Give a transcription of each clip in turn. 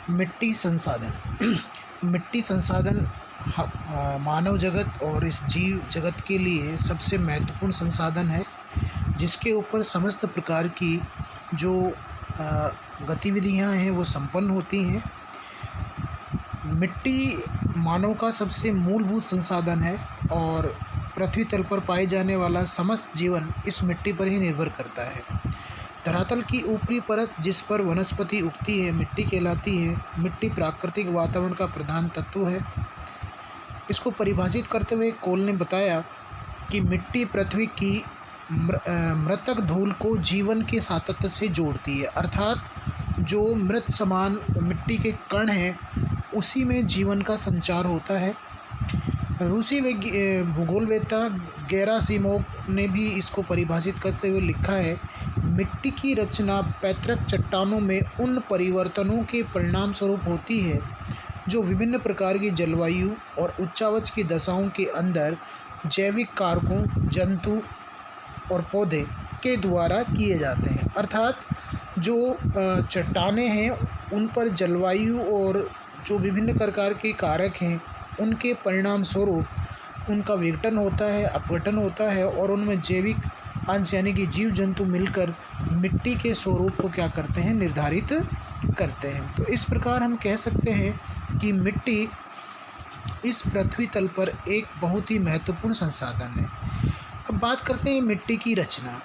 मिट्टी संसाधन मिट्टी संसाधन मानव जगत और इस जीव जगत के लिए सबसे महत्वपूर्ण संसाधन है, जिसके ऊपर समस्त प्रकार की जो गतिविधियां हैं वो संपन्न होती हैं। मिट्टी मानव का सबसे मूलभूत संसाधन है और पृथ्वी तल पर पाए जाने वाला समस्त जीवन इस मिट्टी पर ही निर्भर करता है। धरातल की ऊपरी परत जिस पर वनस्पति उगती है मिट्टी कहलाती है। मिट्टी प्राकृतिक वातावरण का प्रधान तत्व है। इसको परिभाषित करते हुए कोल ने बताया कि मिट्टी पृथ्वी की मृतक धूल को जीवन के सातत्य से जोड़ती है, अर्थात जो मृत समान मिट्टी के कण हैं उसी में जीवन का संचार होता है। रूसी भूगोलवेत्ता गेरासिमोव ने भी इसको परिभाषित करते हुए लिखा है, मिट्टी की रचना पैतृक चट्टानों में उन परिवर्तनों के परिणाम स्वरूप होती है जो विभिन्न प्रकार की जलवायु और उच्चावच की दशाओं के अंदर जैविक कारकों, जंतु और पौधे के द्वारा किए जाते हैं। अर्थात जो चट्टानें हैं उन पर जलवायु और जो विभिन्न प्रकार के कारक हैं उनके परिणाम स्वरूप उनका विघटन होता है, अपघटन होता है और उनमें जैविक अंश यानी कि जीव जंतु मिलकर मिट्टी के स्वरूप को क्या करते हैं, निर्धारित करते हैं। तो इस प्रकार हम कह सकते हैं कि मिट्टी इस पृथ्वी तल पर एक बहुत ही महत्वपूर्ण संसाधन है। अब बात करते हैं मिट्टी की रचना।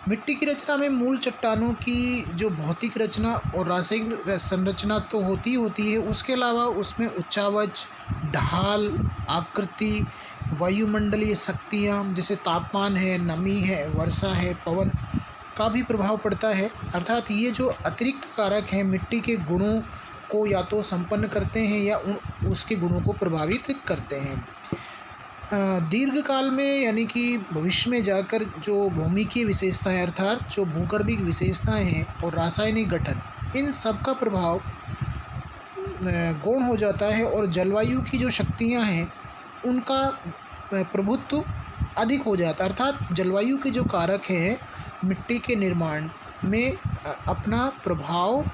मिट्टी की रचना में मूल चट्टानों की जो भौतिक रचना और रासायनिक संरचना तो होती है, उसके अलावा उसमें उच्चावच, ढाल, आकृति, वायुमंडलीय शक्तियाँ जैसे तापमान है, नमी है, वर्षा है, पवन का भी प्रभाव पड़ता है। अर्थात ये जो अतिरिक्त कारक हैं मिट्टी के गुणों को या तो संपन्न करते हैं या उसके गुणों को प्रभावित करते हैं। दीर्घ काल में यानी कि भविष्य में जाकर जो भौमिकीय विशेषताएं अर्थात जो भूगर्भिक विशेषताएं हैं और रासायनिक गठन, इन सब का प्रभाव गौण हो जाता है और जलवायु की जो शक्तियां हैं उनका प्रभुत्व अधिक हो जाता है। अर्थात जलवायु के जो कारक हैं मिट्टी के निर्माण में अपना प्रभाव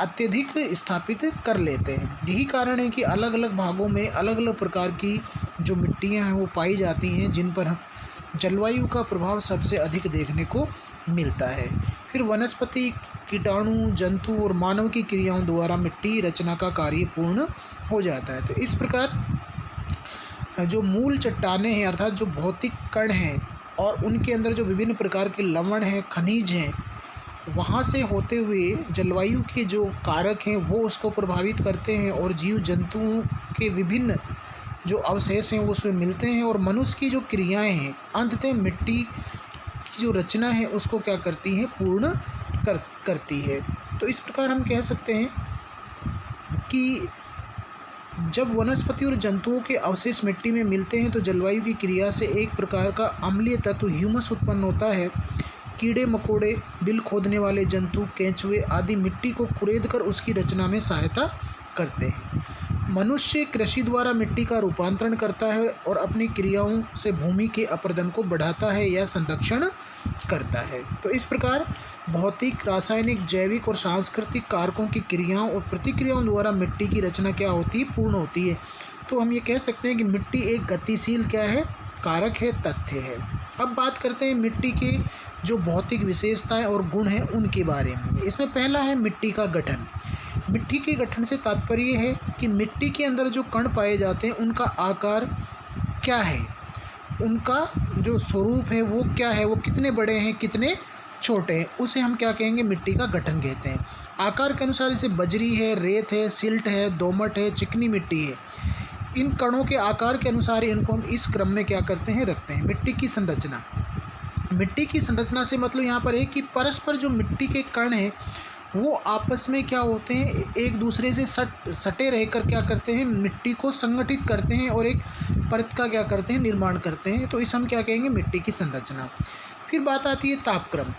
अत्यधिक स्थापित कर लेते हैं। यही कारण है कि अलग अलग भागों में अलग अलग प्रकार की जो मिट्टियां हैं वो पाई जाती हैं जिन पर जलवायु का प्रभाव सबसे अधिक देखने को मिलता है। फिर वनस्पति, कीटाणु, जंतु और मानव की क्रियाओं द्वारा मिट्टी रचना का कार्य पूर्ण हो जाता है। तो इस प्रकार जो मूल चट्टानें हैं अर्थात जो भौतिक कण हैं और उनके अंदर जो विभिन्न प्रकार के लवण हैं, खनिज हैं, वहाँ से होते हुए जलवायु के जो कारक हैं वो उसको प्रभावित करते हैं और जीव जंतुओं के विभिन्न जो अवशेष हैं वो उसमें मिलते हैं और मनुष्य की जो क्रियाएं हैं अंततः मिट्टी की जो रचना है उसको क्या करती हैं, पूर्ण करती है। तो इस प्रकार हम कह सकते हैं कि जब वनस्पति और जंतुओं के अवशेष मिट्टी में मिलते हैं तो जलवायु की क्रिया से एक प्रकार का अम्लीय तत्व ह्यूमस उत्पन्न होता है। कीड़े मकोड़े, बिल खोदने वाले जंतु, केंचुए आदि मिट्टी को कुरेदकर उसकी रचना में सहायता करते हैं। मनुष्य कृषि द्वारा मिट्टी का रूपांतरण करता है और अपनी क्रियाओं से भूमि के अपरदन को बढ़ाता है या संरक्षण करता है। तो इस प्रकार भौतिक, रासायनिक, जैविक और सांस्कृतिक कारकों की क्रियाओं और प्रतिक्रियाओं द्वारा मिट्टी की रचना क्या होती है, पूर्ण होती है। तो हम ये कह सकते हैं कि मिट्टी एक गतिशील क्या है, कारक है, तथ्य है। अब बात करते हैं मिट्टी के जो भौतिक विशेषताएं और गुण हैं उनके बारे में। इसमें पहला है मिट्टी का गठन। मिट्टी के गठन से तात्पर्य है कि मिट्टी के अंदर जो कण पाए जाते हैं उनका आकार क्या है, उनका जो स्वरूप है वो क्या है, वो कितने बड़े हैं, कितने छोटे हैं, उसे हम क्या कहेंगे, मिट्टी का गठन कहते हैं। आकार के अनुसार जैसे बजरी है, रेत है, सिल्ट है, दोमट है, चिकनी मिट्टी है, इन कणों के आकार के अनुसार इनको हम इस क्रम में क्या करते हैं, रखते हैं। मिट्टी की संरचना, मिट्टी की संरचना से मतलब यहाँ पर है कि परस्पर जो मिट्टी के कण हैं वो आपस में क्या होते हैं, एक दूसरे से सटे रहकर क्या करते हैं, मिट्टी को संगठित करते हैं और एक परत का क्या करते हैं, निर्माण करते हैं। तो इस हम क्या कहेंगे, मिट्टी की संरचना। फिर बात आती है तापक्रम।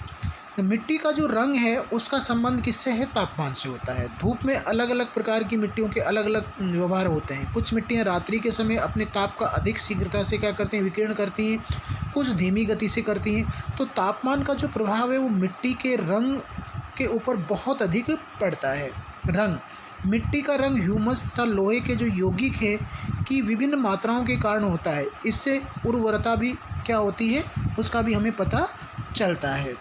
मिट्टी का जो रंग है उसका संबंध किससे है, तापमान से होता है। धूप में अलग अलग प्रकार की मिट्टियों के अलग अलग व्यवहार होते हैं। कुछ मिट्टियाँ रात्रि के समय अपने ताप का अधिक शीघ्रता से क्या करती हैं, विकिरण करती हैं, कुछ धीमी गति से करती हैं। तो तापमान का जो प्रभाव है वो मिट्टी के रंग के ऊपर बहुत अधिक पड़ता है। रंग, मिट्टी का रंग ह्यूमस तथा लोहे के जो यौगिक है की विभिन्न मात्राओं के कारण होता है। इससे उर्वरता भी क्या होती है उसका भी हमें पता चलता है।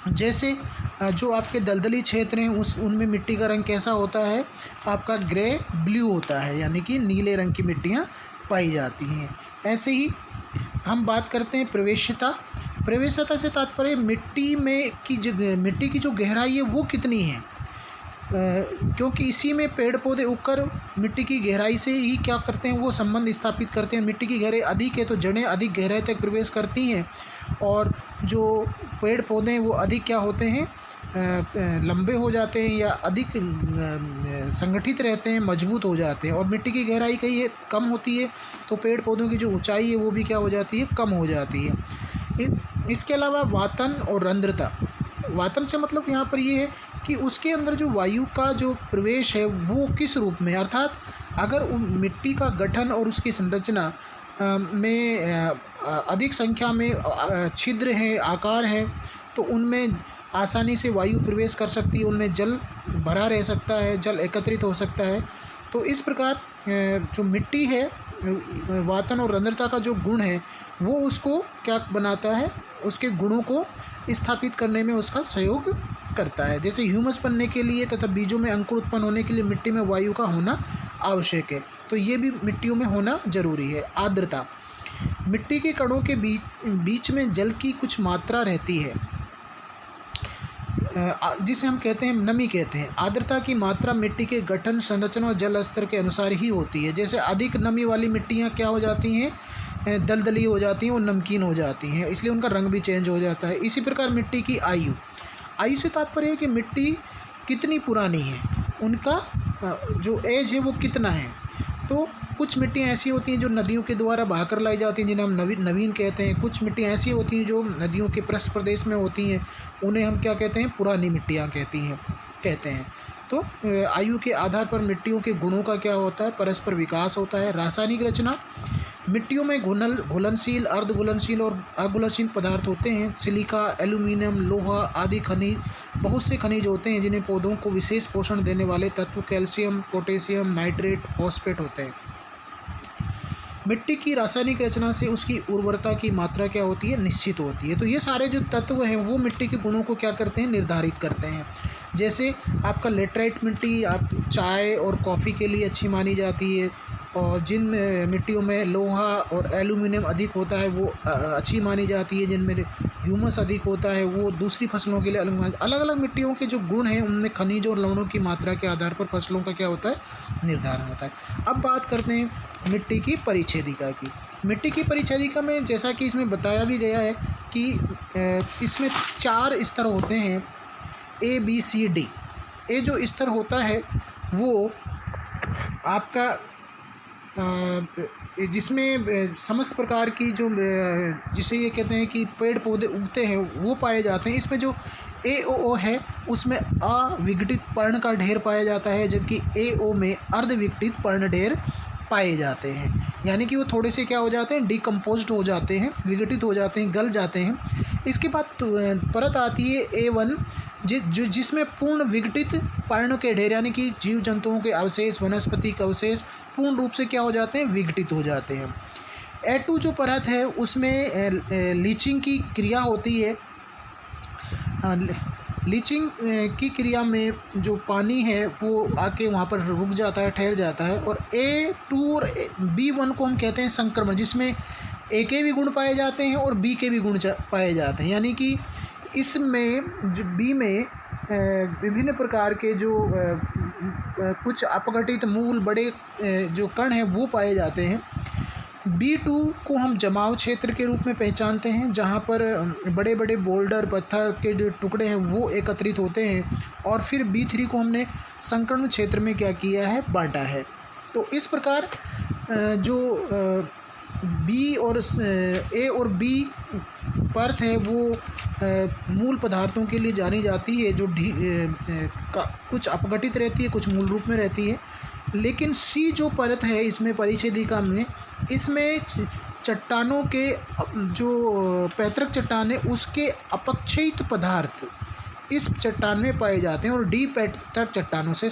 जैसे जो आपके दलदली क्षेत्र हैं उनमें मिट्टी का रंग कैसा होता है, आपका ग्रे ब्लू होता है, यानी कि नीले रंग की मिट्टियाँ पाई जाती हैं। ऐसे ही हम बात करते हैं प्रवेश्यता। प्रवेश्यता से तात्पर्य मिट्टी की जो गहराई है वो कितनी है, क्योंकि इसी में पेड़ पौधे उगकर मिट्टी की गहराई से ही क्या करते हैं, वो संबंध स्थापित करते हैं। मिट्टी की गहराई अधिक है तो जड़ें अधिक गहराई तक प्रवेश करती हैं, और जो पेड़ पौधे हैं वो अधिक क्या होते हैं, लंबे हो जाते हैं या अधिक संगठित रहते हैं, मजबूत हो जाते हैं। और मिट्टी की गहराई कहीं कम होती है तो पेड़ पौधों की जो ऊंचाई है वो भी क्या हो जाती है, कम हो जाती है। इसके अलावा वातन और रंध्रता। वातन से मतलब यहाँ पर ये है कि उसके अंदर जो वायु का जो प्रवेश है वो किस रूप में, अर्थात अगर मिट्टी का गठन और उसकी संरचना में अधिक संख्या में छिद्र हैं, आकार हैं, तो उनमें आसानी से वायु प्रवेश कर सकती है, उनमें जल भरा रह सकता है, जल एकत्रित हो सकता है। तो इस प्रकार जो मिट्टी है, वातन और रंध्रता का जो गुण है वो उसको क्या बनाता है, उसके गुणों को स्थापित करने में उसका सहयोग करता है। जैसे ह्यूमस बनने के लिए तथा बीजों में अंकुर उत्पन्न होने के लिए मिट्टी में वायु का होना आवश्यक है, तो ये भी मिट्टियों में होना जरूरी है। आर्द्रता, मिट्टी के कणों के बीच में जल की कुछ मात्रा रहती है, जिसे हम कहते हैं नमी कहते हैं। आर्द्रता की मात्रा मिट्टी के गठन, संरचना और जल स्तर के अनुसार ही होती है। जैसे अधिक नमी वाली मिट्टियाँ क्या हो जाती हैं, दलदली हो जाती हैं और नमकीन हो जाती हैं, इसलिए उनका रंग भी चेंज हो जाता है। इसी प्रकार मिट्टी की आयु, आयु से तात्पर्य है कि मिट्टी कितनी पुरानी है, उनका जो एज है वो कितना है। तो कुछ मिट्टियाँ ऐसी होती हैं जो नदियों के द्वारा बहाकर लाई जाती हैं, जिन्हें हम नवीन कहते हैं। कुछ मिट्टियाँ ऐसी होती हैं जो नदियों के पृष्ठ प्रदेश में होती हैं, उन्हें हम क्या कहते हैं, पुरानी मिट्टियाँ कहते हैं। तो आयु के आधार पर मिट्टियों के गुणों का क्या होता है, परस्पर विकास होता है। रासायनिक रचना, मिट्टियों में घुलनशील, अर्धघुलनशील और अघुलनशील पदार्थ होते हैं। सिलिका, एल्यूमिनियम, लोहा आदि खनिज, बहुत से खनिज होते हैं जिन्हें पौधों को विशेष पोषण देने वाले तत्व कैल्शियम, पोटेशियम, नाइट्रेट, फॉस्फेट होते हैं। मिट्टी की रासायनिक रचना से उसकी उर्वरता की मात्रा क्या होती है, निश्चित होती है। तो ये सारे जो तत्व हैं वो मिट्टी के गुणों को क्या करते हैं, निर्धारित करते हैं। जैसे आपका लेटराइट मिट्टी आप चाय और कॉफ़ी के लिए अच्छी मानी जाती है, और जिन मिट्टियों में लोहा और एल्यूमिनियम अधिक होता है वो अच्छी मानी जाती है। जिनमें ह्यूमस अधिक होता है वो दूसरी फसलों के लिए अलग अलग मिट्टियों के जो गुण हैं उनमें खनिज और लवणों की मात्रा के आधार पर फसलों का क्या होता है, निर्धारण होता है। अब बात करते हैं मिट्टी की परिच्छेदिका की। मिट्टी की परिच्छेदिका में जैसा कि इसमें बताया भी गया है कि इसमें 4 स्तर होते हैं, ABCD। ए जो स्तर होता है वो आपका जिसमें समस्त प्रकार की जो जिसे ये कहते हैं कि पेड़ पौधे उगते हैं वो पाए जाते हैं। इसमें जो AOO है उसमें अविघटित पर्ण का ढेर पाया जाता है, जबकि AO में अर्धविघटित पर्ण ढेर पाए जाते हैं। यानी कि वो थोड़े से क्या हो जाते हैं, डिकम्पोज्ड हो जाते हैं, विघटित हो जाते हैं, गल जाते हैं। इसके बाद परत आती है A1 जिसमें पूर्ण विघटित पर्ण के ढेर, यानी कि जीव जंतुओं के अवशेष, वनस्पति के अवशेष पूर्ण रूप से क्या हो जाते हैं, विघटित हो जाते हैं। A2 जो परत है उसमें लीचिंग की क्रिया होती है। लीचिंग की क्रिया में जो पानी है वो आके वहाँ पर रुक जाता है, ठहर जाता है। और A2 और B1 को हम कहते हैं संक्रमण, जिसमें A के भी गुण पाए जाते हैं और B के भी गुण पाए जाते हैं। यानी कि इसमें जो B में विभिन्न प्रकार के जो कुछ अपघटित मूल बड़े जो कण हैं वो पाए जाते हैं। B2 को हम जमाव क्षेत्र के रूप में पहचानते हैं, जहाँ पर बड़े बड़े बोल्डर, पत्थर के जो टुकड़े हैं वो एकत्रित होते हैं। और फिर B3 को हमने संकर्ण क्षेत्र में क्या किया है, बांटा है। तो इस प्रकार जो B और A और B परत है वो मूल पदार्थों के लिए जानी जाती है, जो कुछ अपघटित रहती है, कुछ मूल रूप में रहती है। लेकिन C जो परत है इसमें परिच्छेदिका में, इसमें चट्टानों के जो पैतृक चट्टान है उसके अपक्षयित पदार्थ इस चट्टान में पाए जाते हैं और डी पत्थर चट्टानों से